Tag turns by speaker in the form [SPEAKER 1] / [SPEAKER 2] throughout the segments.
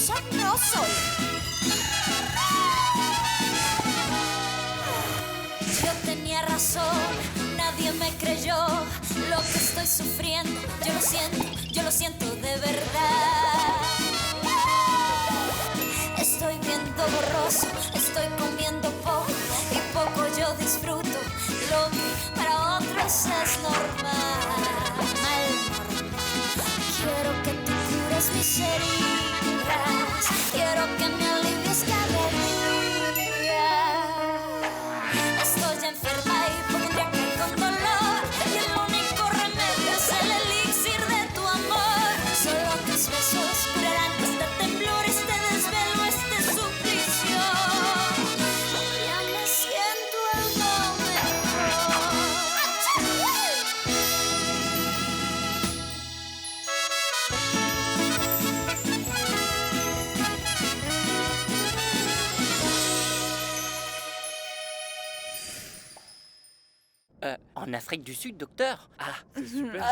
[SPEAKER 1] peligrosa no soy. Yo tenía razón, nadie me creyó lo que estoy sufriendo. Yo lo siento de verdad. Estoy viendo borroso, estoy comiendo poco y poco yo disfruto. Lo que para otros es normal. Quiero que tú cures mis heridas, quiero que me alivies cada día. Estoy enferma y pondría que con dolor, y el único remedio es el elixir de tu amor. Solo tus besos curarán este temblor, este desvelo, este suplicio. Ya me siento algo mejor.
[SPEAKER 2] En Afrique du Sud, docteur? Ah,
[SPEAKER 3] C'est super.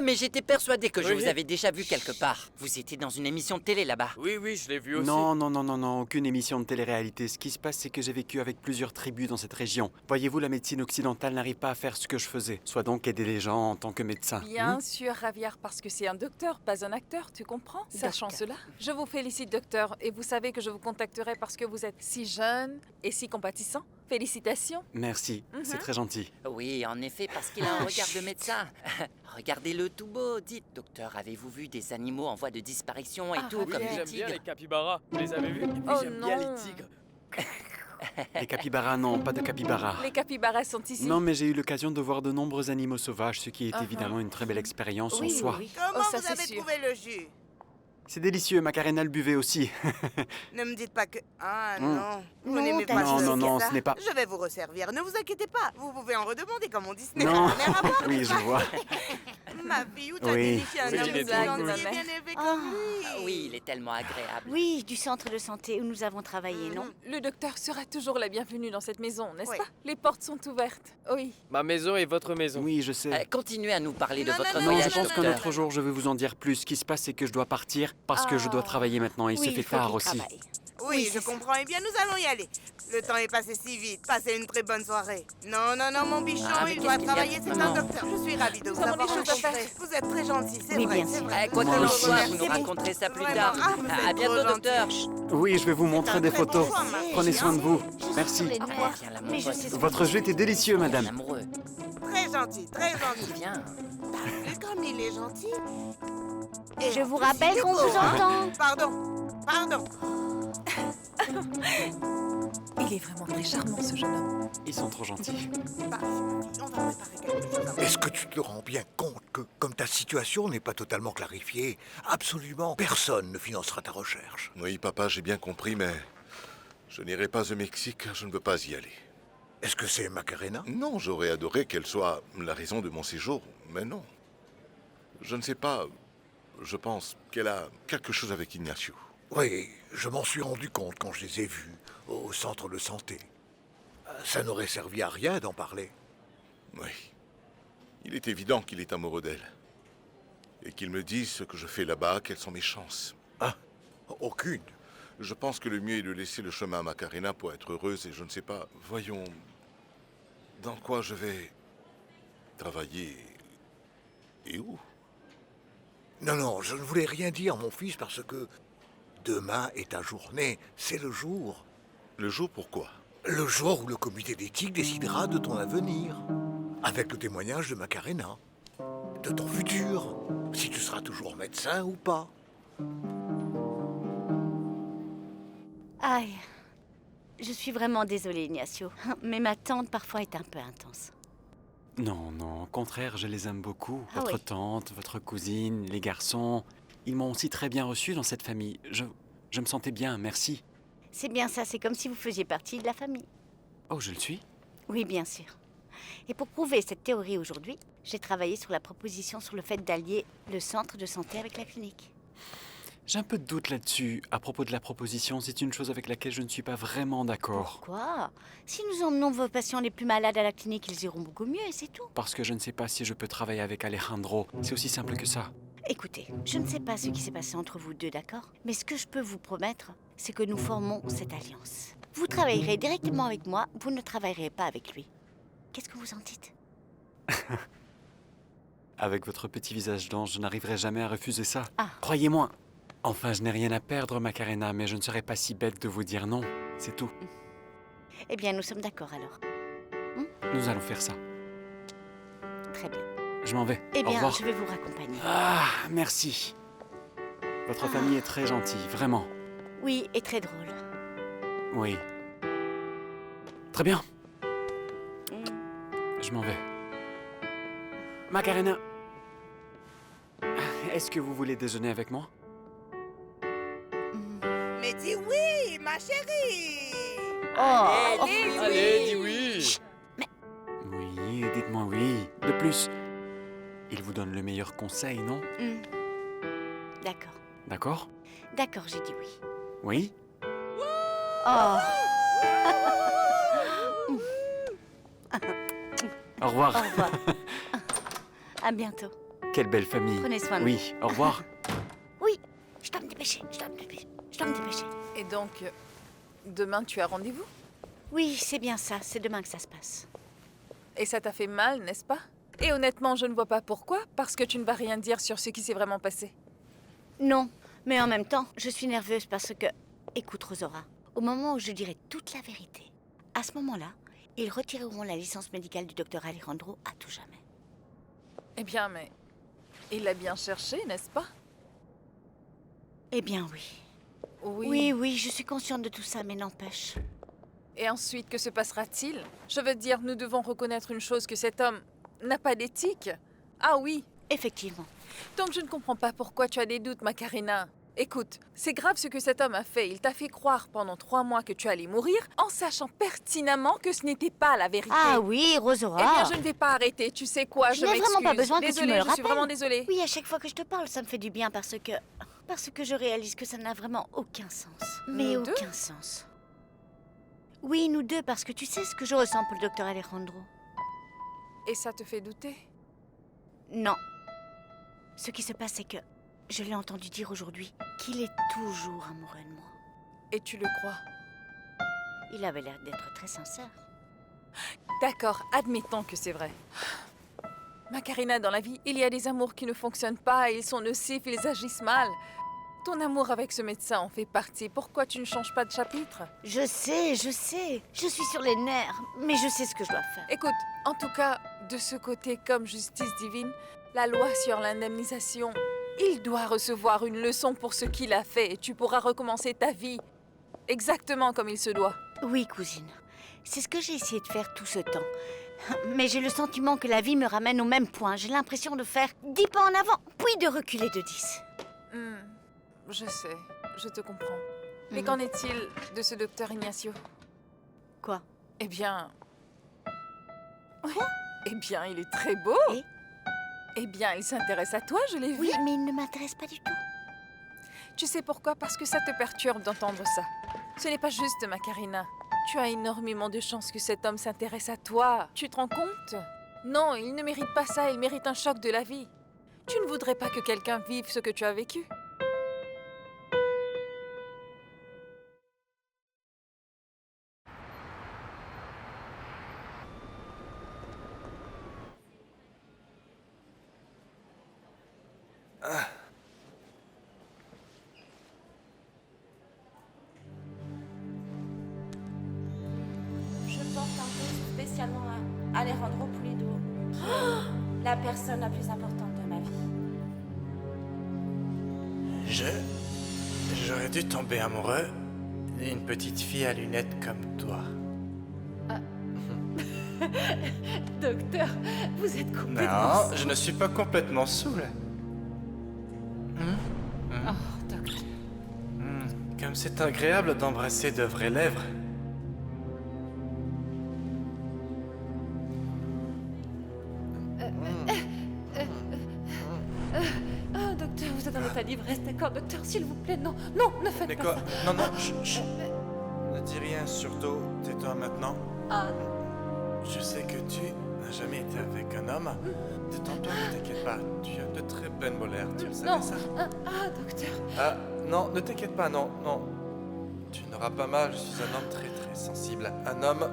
[SPEAKER 2] mais j'étais persuadé que je
[SPEAKER 3] Oui.
[SPEAKER 2] vous avais déjà vu quelque part. Vous étiez dans une émission de télé là-bas.
[SPEAKER 3] Oui, oui, je l'ai vu aussi.
[SPEAKER 4] Non, aucune émission de télé-réalité. Ce qui se passe, c'est que j'ai vécu avec plusieurs tribus dans cette région. Voyez-vous, la médecine occidentale n'arrive pas à faire ce que je faisais. Soit donc aider les gens en tant que médecin.
[SPEAKER 5] Bien sûr, Javier, parce que c'est un docteur, pas un acteur, tu comprends? Sachant
[SPEAKER 1] Docteur.
[SPEAKER 5] cela, je vous félicite, docteur, et vous savez que je vous contacterai parce que vous êtes si jeune et si compatissant. Félicitations.
[SPEAKER 4] Merci, c'est très gentil.
[SPEAKER 2] Oui, en effet, parce qu'il a un regard de médecin. Regardez-le tout beau. Dites, docteur, avez-vous vu des animaux en voie de disparition et tout,
[SPEAKER 5] Javier.
[SPEAKER 2] comme
[SPEAKER 3] Oui,
[SPEAKER 2] des
[SPEAKER 3] j'aime bien
[SPEAKER 2] tigres?
[SPEAKER 3] les capybaras. Vous les avez vus? Et puis
[SPEAKER 5] Oh
[SPEAKER 3] j'aime bien
[SPEAKER 5] non.
[SPEAKER 3] les tigres.
[SPEAKER 4] Les capybaras, non, pas de capybaras.
[SPEAKER 5] Les capybaras sont ici.
[SPEAKER 4] Non, mais j'ai eu l'occasion de voir de nombreux animaux sauvages, ce qui est
[SPEAKER 5] Ah,
[SPEAKER 4] évidemment une très belle expérience en soi.
[SPEAKER 6] Comment
[SPEAKER 5] ça,
[SPEAKER 6] vous
[SPEAKER 5] c'est
[SPEAKER 6] avez
[SPEAKER 5] sûr.
[SPEAKER 6] trouvé le jus?
[SPEAKER 4] C'est délicieux, Macarena le buvait aussi.
[SPEAKER 6] Ne me dites pas que... Ah
[SPEAKER 4] Mm.
[SPEAKER 6] non, vous
[SPEAKER 1] Non,
[SPEAKER 6] n'aimez
[SPEAKER 1] t'as
[SPEAKER 6] pas
[SPEAKER 1] dit
[SPEAKER 4] Non,
[SPEAKER 6] ce
[SPEAKER 4] non, non,
[SPEAKER 6] ça.
[SPEAKER 4] ce n'est pas...
[SPEAKER 6] Je vais vous resservir, ne vous inquiétez pas. Vous pouvez en redemander, comme on dit, ce n'est
[SPEAKER 4] Non,
[SPEAKER 6] pas la mer à boire.
[SPEAKER 4] oui, je vois.
[SPEAKER 6] Ma fille, où t'as
[SPEAKER 4] Oui.
[SPEAKER 6] déniché un
[SPEAKER 3] Oui,
[SPEAKER 6] homme
[SPEAKER 3] il est
[SPEAKER 6] si
[SPEAKER 3] trop
[SPEAKER 6] gentil
[SPEAKER 5] cool.
[SPEAKER 6] et bien élevé
[SPEAKER 1] Ah.
[SPEAKER 6] comme lui?
[SPEAKER 2] Ah oui, il est tellement agréable.
[SPEAKER 1] Oui, du centre de santé où nous avons travaillé, non?
[SPEAKER 5] Le docteur sera toujours la bienvenue dans cette maison, n'est-ce
[SPEAKER 6] Oui.
[SPEAKER 5] pas? Les portes sont ouvertes. Oui.
[SPEAKER 3] Ma maison et votre maison.
[SPEAKER 4] Oui, je sais.
[SPEAKER 2] Continuez à nous parler de
[SPEAKER 6] Non,
[SPEAKER 2] votre
[SPEAKER 6] non,
[SPEAKER 4] Non, je
[SPEAKER 2] voyage,
[SPEAKER 4] pense qu'un
[SPEAKER 2] docteur.
[SPEAKER 4] autre jour, je vais vous en dire plus. Ce qui se passe, c'est que je dois partir parce que je dois travailler maintenant. Il se
[SPEAKER 1] Oui,
[SPEAKER 4] fait
[SPEAKER 1] faut
[SPEAKER 4] tard
[SPEAKER 1] qu'il
[SPEAKER 4] aussi.
[SPEAKER 1] travaille.
[SPEAKER 6] Oui,
[SPEAKER 1] Oui,
[SPEAKER 6] je
[SPEAKER 1] c'est ça.
[SPEAKER 6] comprends. Eh bien, nous allons y aller. Le temps est passé si vite. Passez une très bonne soirée. Non, mon bichon,
[SPEAKER 2] Ah, mais
[SPEAKER 6] il doit
[SPEAKER 2] qu'est-ce qu'il y a?
[SPEAKER 6] travailler. C'est un
[SPEAKER 2] Non.
[SPEAKER 6] docteur. Je suis ravie de vous
[SPEAKER 5] avons
[SPEAKER 6] avoir
[SPEAKER 5] des choses à
[SPEAKER 6] rencontré.
[SPEAKER 5] faire.
[SPEAKER 6] Vous êtes très gentil, c'est
[SPEAKER 1] Oui,
[SPEAKER 6] vrai,
[SPEAKER 1] bien
[SPEAKER 6] c'est
[SPEAKER 1] sûr.
[SPEAKER 6] vrai.
[SPEAKER 2] Quoi
[SPEAKER 4] Moi
[SPEAKER 2] qu'il en
[SPEAKER 4] aussi.
[SPEAKER 2] soit, vous nous
[SPEAKER 1] C'est bon.
[SPEAKER 2] raconterez ça plus
[SPEAKER 6] Vraiment.
[SPEAKER 2] tard.
[SPEAKER 6] Ah, vous
[SPEAKER 2] À
[SPEAKER 6] êtes
[SPEAKER 2] bientôt,
[SPEAKER 6] trop
[SPEAKER 2] docteur.
[SPEAKER 6] gentil.
[SPEAKER 4] Oui, je vais vous montrer
[SPEAKER 6] un
[SPEAKER 4] des
[SPEAKER 6] très bon
[SPEAKER 4] photos.
[SPEAKER 6] choix, ma
[SPEAKER 4] Prenez
[SPEAKER 6] fille,
[SPEAKER 4] soin de
[SPEAKER 6] hein.
[SPEAKER 4] vous.
[SPEAKER 1] Je
[SPEAKER 4] Merci.
[SPEAKER 1] sens les
[SPEAKER 2] Ah,
[SPEAKER 1] nerfs,
[SPEAKER 2] viens là, mon
[SPEAKER 1] mais je
[SPEAKER 2] pote.
[SPEAKER 1] sais ce que
[SPEAKER 4] Votre jus était délicieux,
[SPEAKER 2] Un
[SPEAKER 4] madame.
[SPEAKER 2] amoureux.
[SPEAKER 6] Très gentil, très gentil.
[SPEAKER 2] Viens.
[SPEAKER 6] T'as vu comme il est gentil?
[SPEAKER 1] Je vous rappelle qu'on vous entend.
[SPEAKER 6] Pardon.
[SPEAKER 5] Il est vraiment très charmant, ce jeune homme.
[SPEAKER 4] Ils sont trop gentils.
[SPEAKER 6] Bah, on va préparer quelque chose avant.
[SPEAKER 7] Est-ce que tu te rends bien compte que, comme ta situation n'est pas totalement clarifiée, absolument personne ne financera ta recherche?
[SPEAKER 8] Oui, papa, j'ai bien compris, mais je n'irai pas au Mexique, je ne veux pas y aller.
[SPEAKER 7] Est-ce que c'est Macarena?
[SPEAKER 8] Non, j'aurais adoré qu'elle soit la raison de mon séjour, mais non. Je ne sais pas, je pense qu'elle a quelque chose avec Ignacio.
[SPEAKER 7] Oui, je m'en suis rendu compte quand je les ai vus au centre de santé. Ça n'aurait servi à rien d'en parler.
[SPEAKER 8] Oui. Il est évident qu'il est amoureux d'elle. Et qu'il me dise ce que je fais là-bas, quelles sont mes chances.
[SPEAKER 7] Ah, aucune.
[SPEAKER 8] Je pense que le mieux est de laisser le chemin à Macarena pour être heureuse et je ne sais pas, voyons, dans quoi je vais travailler et où.
[SPEAKER 7] Non, je ne voulais rien dire, mon fils, parce que demain est ta journée, c'est le jour.
[SPEAKER 8] Le jour pourquoi?
[SPEAKER 7] Le jour où le comité d'éthique décidera de ton avenir. Avec le témoignage de Macarena. De ton futur. Si tu seras toujours médecin ou pas.
[SPEAKER 1] Aïe. Je suis vraiment désolée, Ignacio. Mais ma tante, parfois, est un peu intense.
[SPEAKER 4] Non, au contraire, je les aime beaucoup.
[SPEAKER 1] Ah
[SPEAKER 4] Votre
[SPEAKER 1] oui.
[SPEAKER 4] tante, votre cousine, les garçons. Ils m'ont aussi très bien reçu dans cette famille. Je me sentais bien, merci.
[SPEAKER 1] C'est bien ça, c'est comme si vous faisiez partie de la famille.
[SPEAKER 4] Oh, je le suis?
[SPEAKER 1] Oui, bien sûr. Et pour prouver cette théorie aujourd'hui, j'ai travaillé sur la proposition sur le fait d'allier le centre de santé avec la clinique.
[SPEAKER 4] J'ai un peu de doute là-dessus. À propos de la proposition, c'est une chose avec laquelle je ne suis pas vraiment d'accord.
[SPEAKER 1] Quoi? Si nous emmenons vos patients les plus malades à la clinique, ils iront beaucoup mieux et c'est tout.
[SPEAKER 4] Parce que je ne sais pas si je peux travailler avec Alejandro. C'est aussi simple que ça.
[SPEAKER 9] Écoutez, je ne sais pas ce qui s'est passé entre vous deux, d'accord? Mais ce que je peux vous promettre, c'est que nous formons cette alliance. Vous travaillerez directement avec moi, vous ne travaillerez pas avec lui. Qu'est-ce que vous en dites?
[SPEAKER 4] Avec votre petit visage d'ange, je n'arriverai jamais à refuser ça.
[SPEAKER 9] Ah.
[SPEAKER 4] Croyez-moi. Enfin, je n'ai rien à perdre, Macarena, mais je ne serais pas si bête de vous dire non. C'est tout.
[SPEAKER 9] Eh bien, nous sommes d'accord alors.
[SPEAKER 4] Nous allons faire ça.
[SPEAKER 9] Très bien.
[SPEAKER 4] Je m'en vais.
[SPEAKER 9] Eh
[SPEAKER 4] Au
[SPEAKER 9] bien,
[SPEAKER 4] revoir.
[SPEAKER 9] je vais vous raccompagner.
[SPEAKER 4] Ah, merci. Votre famille est très gentille, vraiment.
[SPEAKER 9] Oui, et très drôle.
[SPEAKER 4] Oui. Très bien.
[SPEAKER 9] Mm.
[SPEAKER 4] Je m'en vais. Macarena, est-ce que vous voulez déjeuner avec moi?
[SPEAKER 6] Mais dis oui, ma chérie.
[SPEAKER 9] Oh,
[SPEAKER 3] Allez, dis oui.
[SPEAKER 4] Oui, dites-moi oui. De plus, il vous donne le meilleur conseil, non?
[SPEAKER 9] D'accord.
[SPEAKER 4] D'accord?
[SPEAKER 9] D'accord, j'ai dit oui.
[SPEAKER 4] Oui?
[SPEAKER 9] Oh,
[SPEAKER 4] Au revoir.
[SPEAKER 9] au revoir. À bientôt.
[SPEAKER 4] Quelle belle famille.
[SPEAKER 9] Prenez soin de
[SPEAKER 4] Oui, au revoir.
[SPEAKER 9] Oui, je dois me dépêcher, je dois me dépêcher.
[SPEAKER 5] Et donc, demain, tu as rendez-vous?
[SPEAKER 9] Oui, c'est bien ça, c'est demain que ça se passe.
[SPEAKER 5] Et ça t'a fait mal, n'est-ce pas? Et honnêtement, je ne vois pas pourquoi, parce que tu ne vas rien dire sur ce qui s'est vraiment passé.
[SPEAKER 9] Non, mais en même temps, je suis nerveuse parce que... Écoute, Rosora, au moment où je dirai toute la vérité, à ce moment-là, ils retireront la licence médicale du docteur Alejandro à tout jamais.
[SPEAKER 5] Eh bien, mais... il l'a bien cherché, n'est-ce pas?
[SPEAKER 9] Eh bien oui.
[SPEAKER 5] Oui.
[SPEAKER 9] Oui, je suis consciente de tout ça, mais n'empêche.
[SPEAKER 5] Et ensuite, que se passera-t-il? Je veux dire, nous devons reconnaître une chose, que cet homme n'a pas d'éthique. Ah oui.
[SPEAKER 9] Effectivement.
[SPEAKER 5] Donc je ne comprends pas pourquoi tu as des doutes, Macarena. Écoute, c'est grave ce que cet homme a fait. Il t'a fait croire pendant 3 mois que tu allais mourir, en sachant pertinemment que ce n'était pas la vérité.
[SPEAKER 9] Ah oui, Rosora.
[SPEAKER 5] Eh bien, je ne vais pas arrêter. Tu sais quoi,
[SPEAKER 9] Je
[SPEAKER 5] je
[SPEAKER 9] n'ai
[SPEAKER 5] m'excuse.
[SPEAKER 9] vraiment pas besoin que tu
[SPEAKER 5] Désolée,
[SPEAKER 9] me le
[SPEAKER 5] je suis
[SPEAKER 9] rappelles.
[SPEAKER 5] vraiment désolée.
[SPEAKER 9] Oui, à chaque fois que je te parle, ça me fait du bien parce que je réalise que ça n'a vraiment aucun sens. Mais
[SPEAKER 5] Nous deux?
[SPEAKER 9] aucun sens. Oui, nous deux, parce que tu sais ce que je ressens pour le docteur Alejandro.
[SPEAKER 5] Et ça te fait douter?
[SPEAKER 9] Non. Ce qui se passe, c'est que je l'ai entendu dire aujourd'hui qu'il est toujours amoureux de moi.
[SPEAKER 5] Et tu le crois?
[SPEAKER 9] Il avait l'air d'être très sincère.
[SPEAKER 5] D'accord, admettons que c'est vrai. Macarena, dans la vie, il y a des amours qui ne fonctionnent pas, ils sont nocifs, ils agissent mal. Ton amour avec ce médecin en fait partie. Pourquoi tu ne changes pas de chapitre?
[SPEAKER 9] Je sais. Je suis sur les nerfs, mais je sais ce que je dois faire.
[SPEAKER 5] Écoute, en tout cas, de ce côté, comme justice divine, la loi sur l'indemnisation, il doit recevoir une leçon pour ce qu'il a fait et tu pourras recommencer ta vie exactement comme il se doit.
[SPEAKER 9] Oui, cousine. C'est ce que j'ai essayé de faire tout ce temps. Mais j'ai le sentiment que la vie me ramène au même point. J'ai l'impression de faire 10 pas en avant, puis de reculer de 10.
[SPEAKER 5] Je sais, je te comprends. Mais qu'en est-il de ce docteur Ignacio?
[SPEAKER 9] Quoi?
[SPEAKER 5] Eh bien... Eh bien, il est très beau.
[SPEAKER 9] Et?
[SPEAKER 5] Eh bien, il s'intéresse à toi, je l'ai vu.
[SPEAKER 9] Oui, mais il ne m'intéresse pas du tout.
[SPEAKER 5] Tu sais pourquoi? Parce que ça te perturbe d'entendre ça. Ce n'est pas juste, Macarena. Tu as énormément de chances que cet homme s'intéresse à toi. Tu te rends compte? Non, il ne mérite pas ça, il mérite un choc de la vie. Tu ne voudrais pas que quelqu'un vive ce que tu as vécu?
[SPEAKER 10] Je porte un toast spécialement à Alejandro Pulido, la personne la plus importante de ma vie.
[SPEAKER 11] J'aurais dû tomber amoureux d'une petite fille à lunettes comme toi.
[SPEAKER 10] Docteur, vous êtes complètement...
[SPEAKER 11] Non, je ne suis pas complètement saoul.
[SPEAKER 10] Oh, docteur.
[SPEAKER 11] Comme c'est agréable d'embrasser de vraies lèvres.
[SPEAKER 10] Oh, docteur, vous êtes en état d'ivresse, d'accord, docteur, s'il vous plaît, non, non, ne faites
[SPEAKER 11] Mais
[SPEAKER 10] pas
[SPEAKER 11] quoi?
[SPEAKER 10] ça.
[SPEAKER 11] Non, chut. Ne dis rien, surtout, tais-toi maintenant.
[SPEAKER 10] Ah,
[SPEAKER 11] Je sais que tu n'as jamais été avec un homme. Détends-toi, ne t'inquiète pas. Tu as de très bonnes molaires, tu le savais
[SPEAKER 5] Non.
[SPEAKER 11] ça?
[SPEAKER 5] Docteur.
[SPEAKER 11] Ah, non, ne t'inquiète pas, non, non. Tu n'auras pas mal, je suis un homme très très sensible. Un homme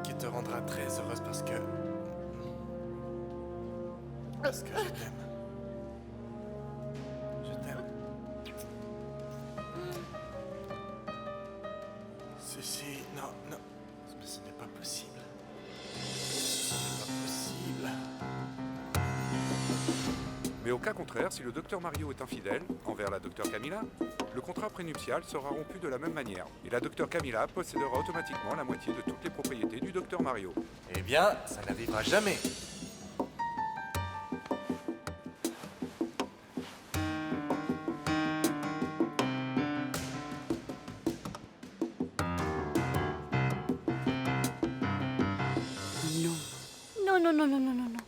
[SPEAKER 11] qui te rendra très heureuse parce que... Parce que je t'aime. Je t'aime. Si, non, non. Ce n'est pas possible. Ce n'est pas possible.
[SPEAKER 12] Mais au cas contraire, si le docteur Mario est infidèle envers la docteur Camilla, le contrat prénuptial sera rompu de la même manière. Et la docteur Camilla possédera automatiquement la moitié de toutes les propriétés du docteur Mario.
[SPEAKER 11] Eh bien, ça n'arrivera jamais.
[SPEAKER 9] Non, non, non, non, non, non, non.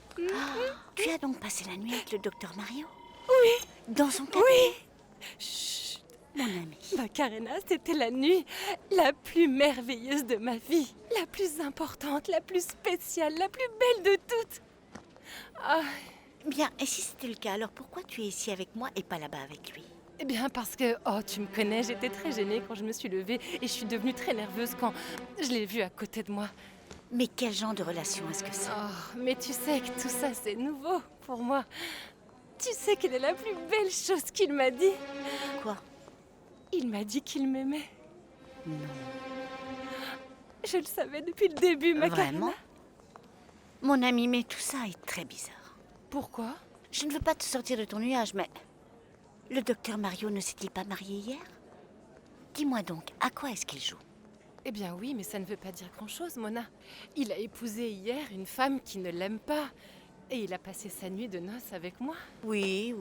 [SPEAKER 9] Tu as donc passé la nuit avec le docteur Mario? Oui. Dans son cabinet?
[SPEAKER 13] Oui. Chut.
[SPEAKER 9] Mon ami.
[SPEAKER 13] Macarena, c'était la nuit la plus merveilleuse de ma vie. La plus importante, la plus spéciale, la plus belle de toutes. Ah.
[SPEAKER 9] Bien, et si c'était le cas, alors pourquoi tu es ici avec moi et pas là-bas avec lui?
[SPEAKER 13] Eh bien parce que, oh tu me connais, j'étais très gênée quand je me suis levée et je suis devenue très nerveuse quand je l'ai vu à côté de moi.
[SPEAKER 9] Mais quel genre de relation est-ce que c'est?
[SPEAKER 13] Oh, mais tu sais que tout ça c'est nouveau pour moi. Tu sais quelle est la plus belle chose qu'il m'a dit?
[SPEAKER 9] Quoi?
[SPEAKER 13] Il m'a dit qu'il m'aimait.
[SPEAKER 9] Non.
[SPEAKER 13] Je le savais depuis le début, Macarena.
[SPEAKER 9] Vraiment? Mon ami, mais tout ça est très bizarre.
[SPEAKER 13] Pourquoi?
[SPEAKER 9] Je ne veux pas te sortir de ton nuage, mais... Le docteur Mario ne s'est-il pas marié hier? Dis-moi donc, à quoi est-ce qu'il joue?
[SPEAKER 13] Eh bien oui, mais ça ne veut pas dire grand-chose, Mona. Il a épousé hier une femme qui ne l'aime pas. Et il a passé sa nuit de noces avec moi.
[SPEAKER 9] Oui.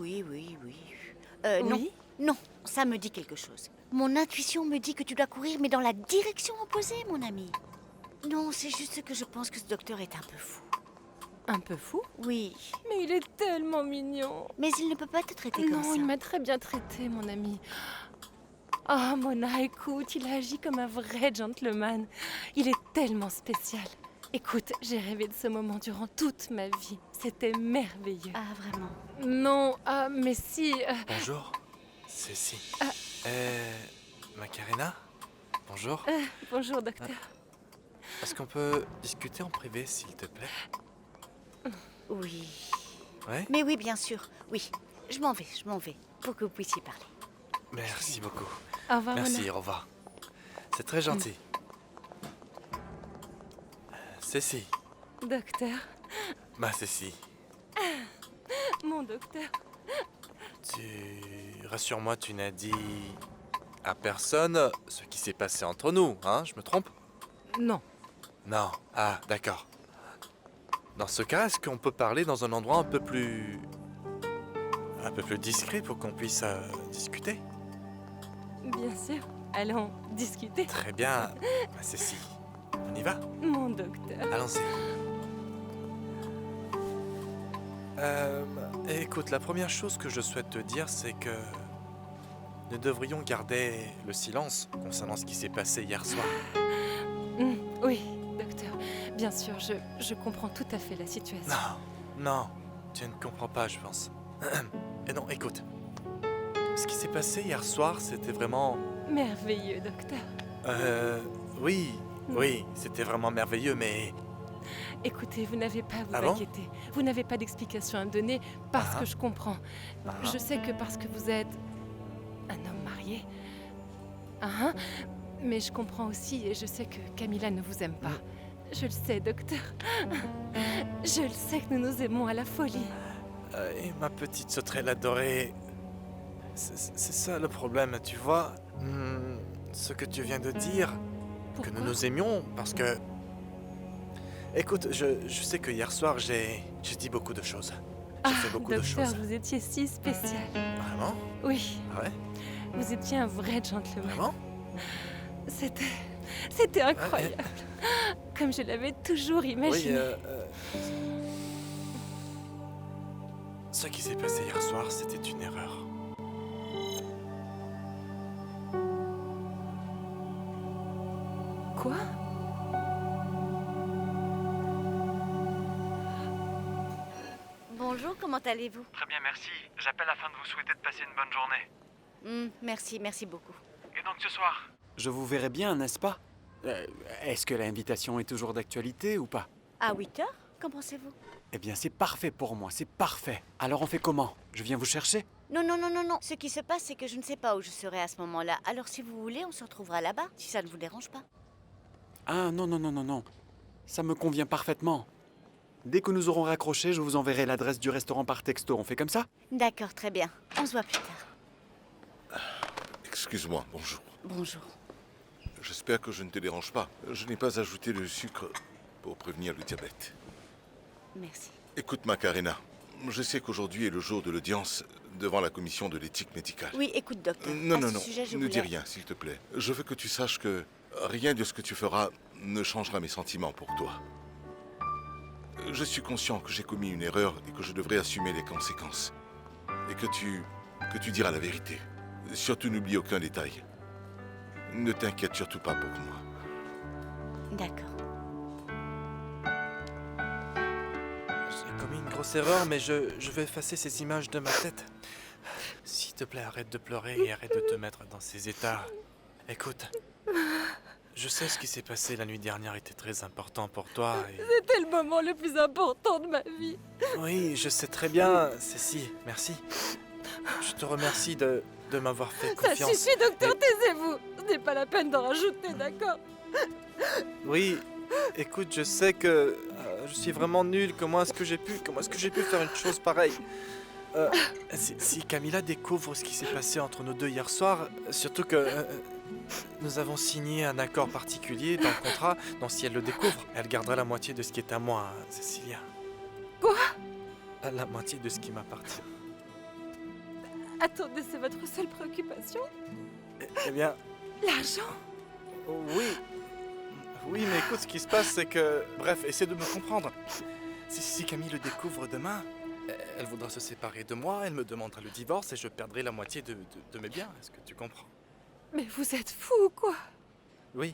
[SPEAKER 9] Non,
[SPEAKER 13] Oui?
[SPEAKER 9] non, ça me dit quelque chose. Mon intuition me dit que tu dois courir, mais dans la direction opposée, mon ami. Non, c'est juste que je pense que ce docteur est un peu fou.
[SPEAKER 13] Un peu fou?
[SPEAKER 9] Oui.
[SPEAKER 13] Mais il est tellement mignon.
[SPEAKER 9] Mais il ne peut pas te traiter comme ça.
[SPEAKER 13] Non, il m'a très bien traité, mon ami. Ah, Mona, écoute, il a agi comme un vrai gentleman. Il est tellement spécial. Écoute, j'ai rêvé de ce moment durant toute ma vie. C'était merveilleux.
[SPEAKER 9] Ah, vraiment?
[SPEAKER 13] Non, mais si...
[SPEAKER 11] Bonjour, Cécile. Macarena? Bonjour.
[SPEAKER 13] Bonjour, docteur.
[SPEAKER 11] Est-ce qu'on peut discuter en privé, s'il te plaît?
[SPEAKER 9] Oui.
[SPEAKER 11] Ouais?
[SPEAKER 9] Mais oui, bien sûr. Oui, je m'en vais, pour que vous puissiez parler.
[SPEAKER 11] Merci beaucoup.
[SPEAKER 13] Au revoir,
[SPEAKER 11] Merci,
[SPEAKER 13] Mona.
[SPEAKER 11] au revoir. C'est très gentil. Cécile.
[SPEAKER 13] Docteur.
[SPEAKER 11] Ma Cécile.
[SPEAKER 13] Mon docteur.
[SPEAKER 11] Rassure-moi, tu n'as dit à personne ce qui s'est passé entre nous, hein? Je me trompe?
[SPEAKER 13] Non.
[SPEAKER 11] Non. Ah, d'accord. Dans ce cas, est-ce qu'on peut parler dans un endroit un peu plus discret pour qu'on puisse discuter?
[SPEAKER 13] Bien sûr. Allons discuter.
[SPEAKER 11] Très bien, ma Cécile. On y va?
[SPEAKER 13] Mon docteur.
[SPEAKER 11] Allons-y. Écoute, la première chose que je souhaite te dire, c'est que nous devrions garder le silence concernant ce qui s'est passé hier soir.
[SPEAKER 13] Oui, docteur. Bien sûr, je comprends tout à fait la situation.
[SPEAKER 11] Non, tu ne comprends pas, je pense. Et non, écoute. Ce qui s'est passé hier soir, c'était vraiment...
[SPEAKER 13] Merveilleux, docteur.
[SPEAKER 11] Oui, c'était vraiment merveilleux, mais...
[SPEAKER 13] Écoutez, vous n'avez pas à vous inquiéter. Vous n'avez pas d'explication à me donner parce que je comprends. Je sais que parce que vous êtes un homme marié. Mais je comprends aussi et je sais que Camilla ne vous aime pas. Je le sais, docteur. Je le sais que nous nous aimons à la folie.
[SPEAKER 11] Et ma petite sauterelle adorée... C'est ça le problème, tu vois. Ce que tu viens de dire,
[SPEAKER 13] Pourquoi?
[SPEAKER 11] que nous nous aimions, parce que... Écoute, je sais que hier soir, j'ai dit beaucoup de choses. J'ai fait beaucoup de
[SPEAKER 13] docteur,
[SPEAKER 11] choses.
[SPEAKER 13] vous étiez si spécial.
[SPEAKER 11] Vraiment?
[SPEAKER 13] Oui.
[SPEAKER 11] Ah ouais?
[SPEAKER 13] Vous étiez un vrai gentleman.
[SPEAKER 11] Vraiment?
[SPEAKER 13] C'était incroyable. Comme je l'avais toujours imaginé.
[SPEAKER 11] Ce qui s'est passé hier soir, c'était une erreur.
[SPEAKER 13] Quoi?
[SPEAKER 9] comment allez-vous?
[SPEAKER 4] Très bien, merci. J'appelle afin de vous souhaiter de passer une bonne journée.
[SPEAKER 9] Merci beaucoup.
[SPEAKER 4] Et donc ce soir? Je vous verrai bien, n'est-ce pas? Est-ce que l'invitation est toujours d'actualité ou pas?
[SPEAKER 9] À 8 heures? Qu'en pensez-vous?
[SPEAKER 4] Eh bien, c'est parfait pour moi, c'est parfait. Alors on fait comment? Je viens vous chercher?
[SPEAKER 9] Non. Ce qui se passe, c'est que je ne sais pas où je serai à ce moment-là. Alors si vous voulez, on se retrouvera là-bas, si ça ne vous dérange pas.
[SPEAKER 4] Ah non. Ça me convient parfaitement. Dès que nous aurons raccroché, je vous enverrai l'adresse du restaurant par texto. On fait comme ça?
[SPEAKER 9] D'accord, très bien. On se voit plus tard.
[SPEAKER 8] Excuse-moi, bonjour.
[SPEAKER 9] Bonjour.
[SPEAKER 8] J'espère que je ne te dérange pas. Je n'ai pas ajouté de sucre pour prévenir le diabète.
[SPEAKER 9] Merci.
[SPEAKER 8] Écoute, Macarena, je sais qu'aujourd'hui est le jour de l'audience devant la commission de l'éthique médicale.
[SPEAKER 9] Oui, écoute, docteur.
[SPEAKER 8] Non,
[SPEAKER 9] à ce sujet, je
[SPEAKER 8] ne
[SPEAKER 9] voulais...
[SPEAKER 8] dis rien, s'il te plaît. Je veux que tu saches que rien de ce que tu feras ne changera mes sentiments pour toi. Je suis conscient que j'ai commis une erreur et que je devrais assumer les conséquences. Et que tu diras la vérité. Surtout n'oublie aucun détail. Ne t'inquiète surtout pas pour moi.
[SPEAKER 9] D'accord.
[SPEAKER 11] J'ai commis une grosse erreur, mais je vais effacer ces images de ma tête. S'il te plaît, arrête de pleurer et arrête de te mettre dans ces états. Écoute, je sais ce qui s'est passé la nuit dernière était très important pour toi.
[SPEAKER 13] C'était le moment le plus important de ma vie.
[SPEAKER 11] Oui, je sais très bien, Cécile, merci. Je te remercie de m'avoir fait confiance.
[SPEAKER 13] Ça suffit, docteur, taisez-vous. Ce n'est pas la peine d'en rajouter, d'accord?
[SPEAKER 11] Oui, écoute, je sais que je suis vraiment nul. Comment est-ce que j'ai pu faire une chose pareille? Si Camilla découvre ce qui s'est passé entre nous deux hier soir, surtout que nous avons signé un accord particulier dans le contrat, donc si elle le découvre, elle gardera la moitié de ce qui est à moi, Cécilia.
[SPEAKER 13] Quoi?
[SPEAKER 11] La moitié de ce qui m'appartient.
[SPEAKER 13] Attendez, c'est votre seule préoccupation?
[SPEAKER 11] Eh bien...
[SPEAKER 13] L'argent?
[SPEAKER 11] Oui, mais écoute, ce qui se passe, c'est que... Bref, essaie de me comprendre. Si Camille le découvre demain, elle voudra se séparer de moi, elle me demandera le divorce et je perdrai la moitié de mes biens. Est-ce que tu comprends?
[SPEAKER 13] Mais vous êtes fou ou quoi?
[SPEAKER 11] Oui,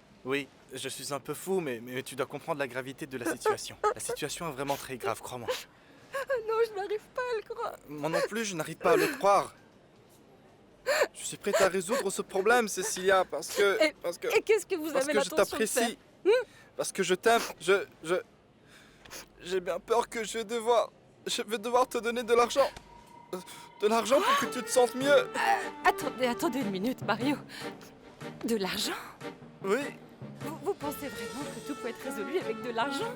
[SPEAKER 11] je suis un peu fou, mais tu dois comprendre la gravité de la situation. La situation est vraiment très grave, crois-moi.
[SPEAKER 13] Non, je n'arrive pas à le croire.
[SPEAKER 11] Moi non plus, je n'arrive pas à le croire. Je suis prête à résoudre ce problème, Cécilia, parce que...
[SPEAKER 13] Et qu'est-ce que vous avez l'intention de faire?
[SPEAKER 11] Parce que je t'apprécie. Parce que je t'aime. J'ai bien peur que je vais devoir te donner de l'argent. De l'argent pour que tu te sentes mieux.
[SPEAKER 13] Attendez une minute, Mario. De l'argent?
[SPEAKER 11] Oui.
[SPEAKER 13] Vous pensez vraiment que tout peut être résolu avec de l'argent?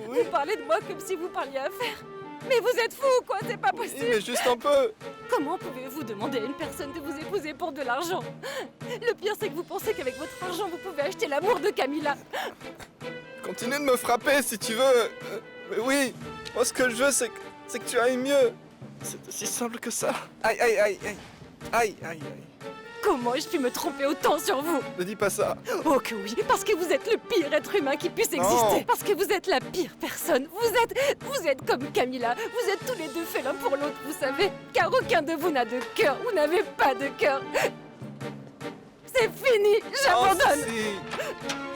[SPEAKER 11] Oui.
[SPEAKER 13] Vous parlez de moi comme si vous parliez affaires. Mais vous êtes fou, quoi, c'est pas possible.
[SPEAKER 11] Oui, mais juste un peu.
[SPEAKER 13] Comment pouvez-vous demander à une personne de vous épouser pour de l'argent? Le pire, c'est que vous pensez qu'avec votre argent, vous pouvez acheter l'amour de Camilla.
[SPEAKER 11] Continue de me frapper si tu veux. Mais oui, moi ce que je veux, c'est que tu ailles mieux. C'est aussi simple que ça. Aïe.
[SPEAKER 13] Comment ai-je pu me tromper autant sur vous?
[SPEAKER 11] Ne dis pas ça.
[SPEAKER 13] Oh que oui, parce que vous êtes le pire être humain qui puisse exister. Parce que vous êtes la pire personne. Vous êtes comme Camilla. Vous êtes tous les deux faits l'un pour l'autre, vous savez. Car aucun de vous n'a de cœur. Vous n'avez pas de cœur. C'est fini, j'abandonne.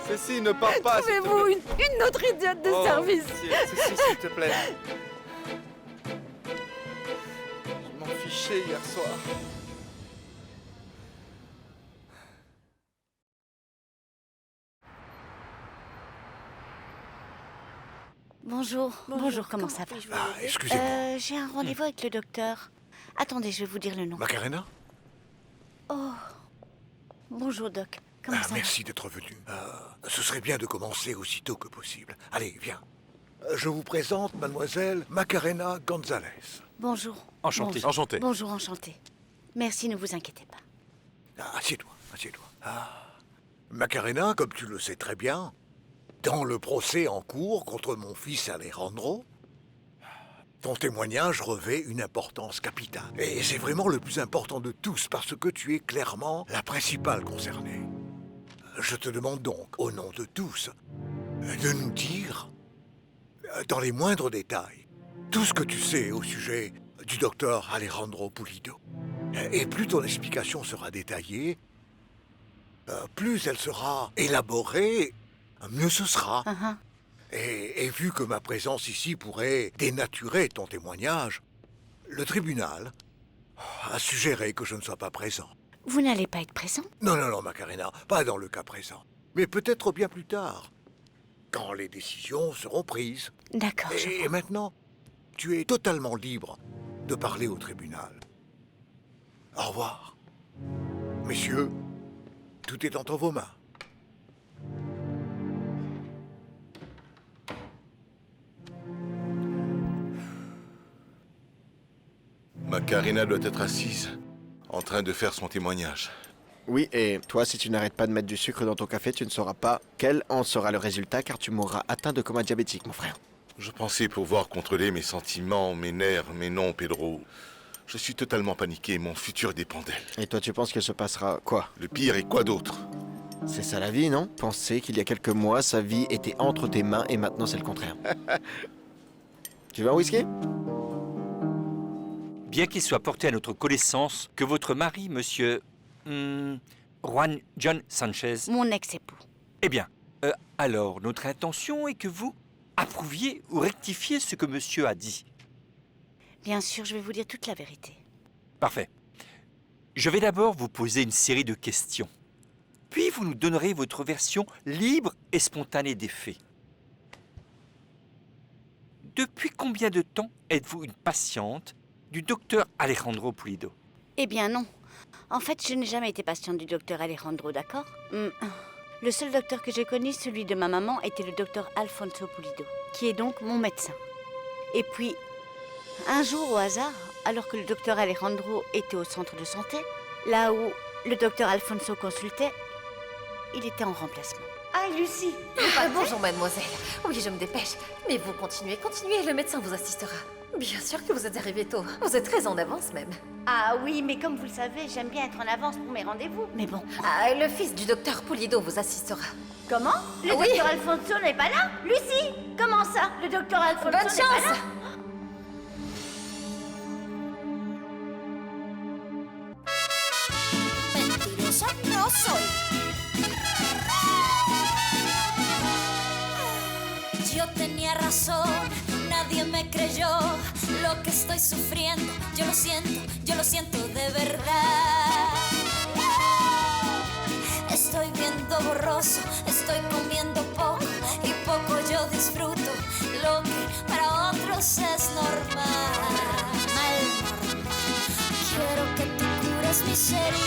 [SPEAKER 11] Cécile, ne pars pas.
[SPEAKER 13] Trouvez-vous une autre idiote de service.
[SPEAKER 11] Cécile, s'il te plaît. Je m'en fichais hier soir.
[SPEAKER 9] Bonjour, comment ça va?
[SPEAKER 7] Excusez-moi.
[SPEAKER 9] J'ai un rendez-vous avec le docteur. Attendez, je vais vous dire le nom.
[SPEAKER 7] Macarena?
[SPEAKER 9] Oh, bonjour Doc, comment ça va?
[SPEAKER 7] Merci d'être venu. Ce serait bien de commencer aussitôt que possible. Allez, viens. Je vous présente mademoiselle Macarena Gonzalez.
[SPEAKER 9] Bonjour.
[SPEAKER 7] Enchanté.
[SPEAKER 9] Bonjour.
[SPEAKER 7] Enchanté.
[SPEAKER 9] Bonjour, enchanté. Merci, ne vous inquiétez pas.
[SPEAKER 7] Assieds-toi. Macarena, comme tu le sais très bien, dans le procès en cours contre mon fils Alejandro, ton témoignage revêt une importance capitale. Et c'est vraiment le plus important de tous parce que tu es clairement la principale concernée. Je te demande donc, au nom de tous, de nous dire, dans les moindres détails, tout ce que tu sais au sujet du docteur Alejandro Pulido. Et plus ton explication sera détaillée, plus elle sera élaborée, mieux ce sera. Et vu que ma présence ici pourrait dénaturer ton témoignage, Le tribunal a suggéré que je ne sois pas présent.
[SPEAKER 9] Vous n'allez pas être présent?
[SPEAKER 7] Non, non, non, Macarena, pas dans le cas présent. Mais peut-être bien plus tard, quand les décisions seront prises.
[SPEAKER 9] D'accord.
[SPEAKER 7] Et maintenant, tu es totalement libre de parler au tribunal. Au revoir. Messieurs, tout est entre vos mains.
[SPEAKER 8] Macarena doit être assise, en train de faire son témoignage.
[SPEAKER 14] Oui, et toi, si tu n'arrêtes pas de mettre du sucre dans ton café, tu ne sauras pas quel en sera le résultat, car tu mourras atteint de coma diabétique, mon frère.
[SPEAKER 8] Je pensais pouvoir contrôler mes sentiments, mes nerfs, mais non, Pedro. Je suis totalement paniqué, mon futur dépend d'elle.
[SPEAKER 14] Et toi, tu penses qu'il se passera quoi?
[SPEAKER 8] Le pire et quoi d'autre?
[SPEAKER 14] C'est ça la vie, non? Penser qu'il y a quelques mois, sa vie était entre tes mains et maintenant c'est le contraire. Tu veux un whisky?
[SPEAKER 15] Bien qu'il soit porté à notre connaissance que votre mari, monsieur... Juan John Sanchez...
[SPEAKER 9] Mon ex-époux.
[SPEAKER 15] Eh bien, alors, notre intention est que vous approuviez ou rectifiez ce que monsieur a dit.
[SPEAKER 9] Bien sûr, je vais vous dire toute la vérité.
[SPEAKER 15] Parfait. Je vais d'abord vous poser une série de questions. Puis vous nous donnerez votre version libre et spontanée des faits. Depuis combien de temps êtes-vous une patiente du docteur Alejandro Pulido?
[SPEAKER 9] Eh bien non. En fait, je n'ai jamais été patiente du docteur Alejandro, d'accord? Le seul docteur que j'ai connu, celui de ma maman, était le docteur Alfonso Pulido, qui est donc mon médecin. Et puis, un jour au hasard, alors que le docteur Alejandro était au centre de santé, là où le docteur Alfonso consultait, il était en remplacement.
[SPEAKER 13] Ah, Lucie! Bonjour, mademoiselle. Oui, je me dépêche. Mais vous continuez, le médecin vous assistera. Bien sûr que vous êtes arrivée tôt. Vous êtes très en avance, même.
[SPEAKER 9] Ah oui, mais comme vous le savez, j'aime bien être en avance pour mes rendez-vous. Mais bon...
[SPEAKER 13] Ah, le fils du docteur Pulido vous assistera.
[SPEAKER 9] Comment? Le docteur Alfonso n'est pas là? Lucie! Comment ça? Le docteur Alfonso
[SPEAKER 13] Bonne
[SPEAKER 9] n'est pas là?
[SPEAKER 1] Mentirosa no soy. Yo tenía razón, nadie me creyó lo que estoy sufriendo. Yo lo siento de verdad. Estoy viendo borroso, estoy comiendo poco y poco yo disfruto lo que para otros es normal. Quiero que tú cures mis heridas.